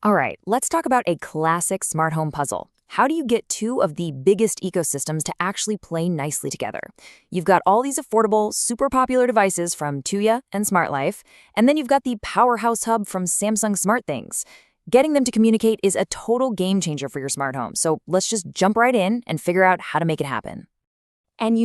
All right, let's talk about a classic smart home puzzle. How do you get two of the biggest ecosystems to actually play nicely together? You've got all these affordable, super popular devices from Tuya and Smart Life, and then you've got the powerhouse hub from Samsung SmartThings. Getting them to communicate is a total game changer for your smart home, so let's just jump right in and figure out how to make it happen. And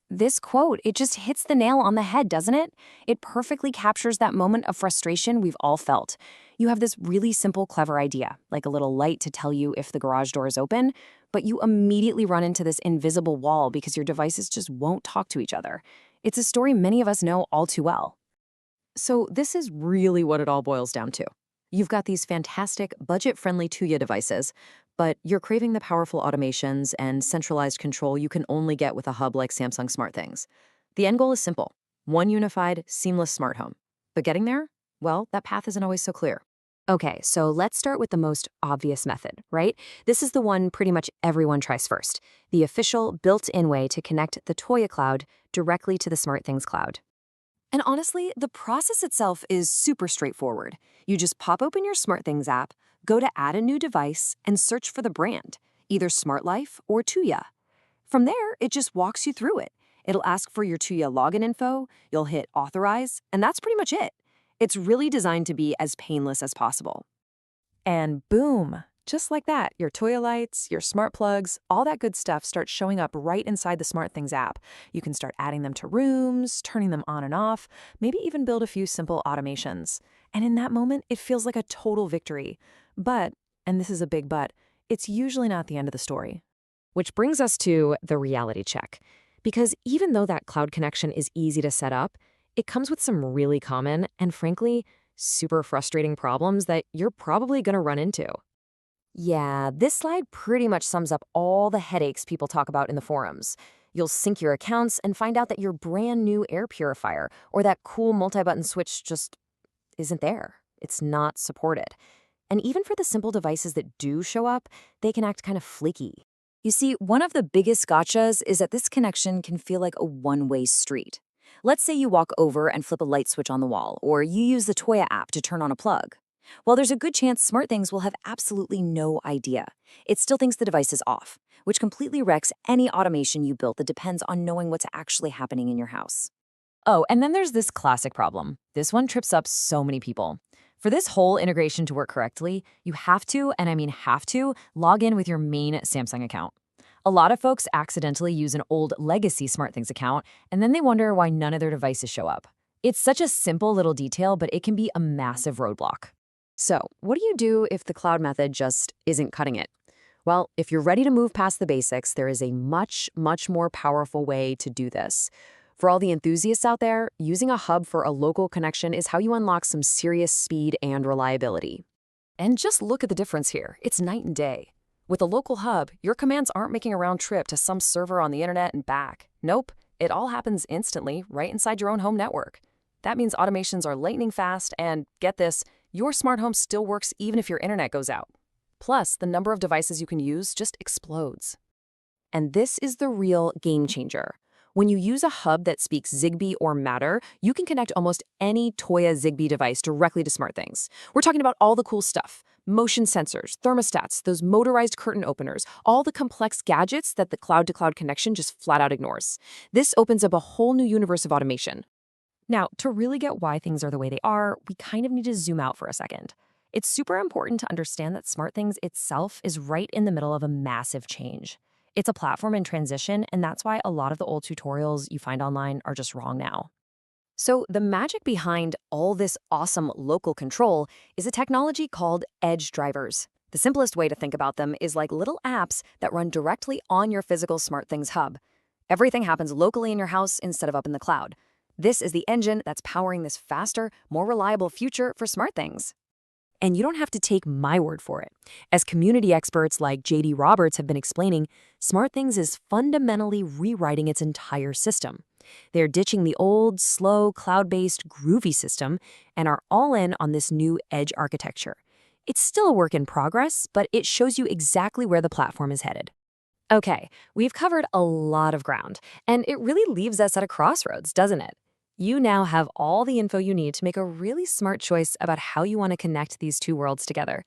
this quote, it just hits the nail on the head, doesn't it? It perfectly captures that moment of frustration we've all felt. You have this really simple, clever idea, like a little light to tell you if the garage door is open, but you immediately run into this invisible wall because your devices just won't talk to each other. It's a story many of us know all too well. So this is really what it all boils down to. You've got these fantastic, budget-friendly Tuya devices, but you're craving the powerful automations and centralized control you can only get with a hub like Samsung SmartThings. The end goal is simple: one unified, seamless smart home. But getting there? Well, that path isn't always so clear. Okay, so let's start with the most obvious method, right? This is the one pretty much everyone tries first, the official built-in way to connect the Tuya cloud directly to the SmartThings cloud. And honestly, the process itself is super straightforward. You just pop open your SmartThings app, go to Add a New Device, and search for the brand, either Smart Life or Tuya. From there, it just walks you through it. It'll ask for your Tuya login info, you'll hit Authorize, and that's pretty much it. It's really designed to be as painless as possible. And boom! Just like that, your Tuya lights, your smart plugs, all that good stuff starts showing up right inside the SmartThings app. You can start adding them to rooms, turning them on and off, maybe even build a few simple automations. And in that moment, it feels like a total victory. But, and this is a big but, it's usually not the end of the story. Which brings us to the reality check. Because even though that cloud connection is easy to set up, it comes with some really common and frankly, super frustrating problems that you're probably going to run into. Yeah, this slide pretty much sums up all the headaches people talk about in the forums. You'll sync your accounts and find out that your brand new air purifier or that cool multi-button switch just isn't there. It's not supported. And even for the simple devices that do show up, they can act kind of flaky. You see, one of the biggest gotchas is that this connection can feel like a one-way street. Let's say you walk over and flip a light switch on the wall, or you use the Tuya app to turn on a plug. Well, there's a good chance SmartThings will have absolutely no idea. It still thinks the device is off, which completely wrecks any automation you built that depends on knowing what's actually happening in your house. Oh, and then there's this classic problem. This one trips up so many people. For this whole integration to work correctly, you have to, and I mean have to, log in with your main Samsung account. A lot of folks accidentally use an old legacy SmartThings account, and then they wonder why none of their devices show up. It's such a simple little detail, but it can be a massive roadblock. So, what do you do if the cloud method just isn't cutting it? Well, if you're ready to move past the basics, there is a much, much more powerful way to do this. For all the enthusiasts out there, using a hub for a local connection is how you unlock some serious speed and reliability. And just look at the difference here. It's night and day. With a local hub, your commands aren't making a round trip to some server on the internet and back. Nope, it all happens instantly right inside your own home network. That means automations are lightning fast and, get this, your smart home still works even if your internet goes out. Plus, the number of devices you can use just explodes. And this is the real game changer. When you use a hub that speaks Zigbee or Matter, you can connect almost any Tuya Zigbee device directly to SmartThings. We're talking about all the cool stuff: motion sensors, thermostats, those motorized curtain openers, all the complex gadgets that the cloud-to-cloud connection just flat out ignores. This opens up a whole new universe of automation. Now, to really get why things are the way they are, we kind of need to zoom out for a second. It's super important to understand that SmartThings itself is right in the middle of a massive change. It's a platform in transition, and that's why a lot of the old tutorials you find online are just wrong now. So the magic behind all this awesome local control is a technology called edge drivers. The simplest way to think about them is like little apps that run directly on your physical SmartThings hub. Everything happens locally in your house instead of up in the cloud. This is the engine that's powering this faster, more reliable future for SmartThings. And you don't have to take my word for it. As community experts like JD Roberts have been explaining, SmartThings is fundamentally rewriting its entire system. They're ditching the old, slow, cloud-based, groovy system and are all in on this new edge architecture. It's still a work in progress, but it shows you exactly where the platform is headed. Okay, we've covered a lot of ground, and it really leaves us at a crossroads, doesn't it? You now have all the info you need to make a really smart choice about how you want to connect these two worlds together.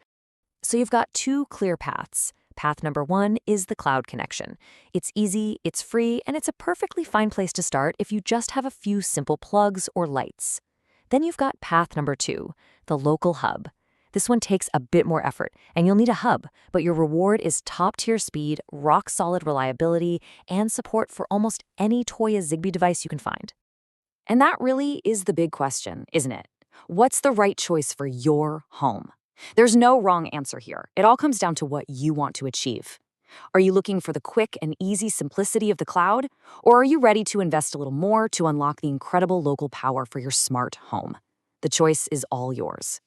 So you've got two clear paths. Path number one is the cloud connection. It's easy, it's free, and it's a perfectly fine place to start if you just have a few simple plugs or lights. Then you've got path number two, the local hub. This one takes a bit more effort, and you'll need a hub, but your reward is top-tier speed, rock-solid reliability, and support for almost any Tuya Zigbee device you can find. And that really is the big question, isn't it? What's the right choice for your home? There's no wrong answer here. It all comes down to what you want to achieve. Are you looking for the quick and easy simplicity of the cloud? Or are you ready to invest a little more to unlock the incredible local power for your smart home? The choice is all yours.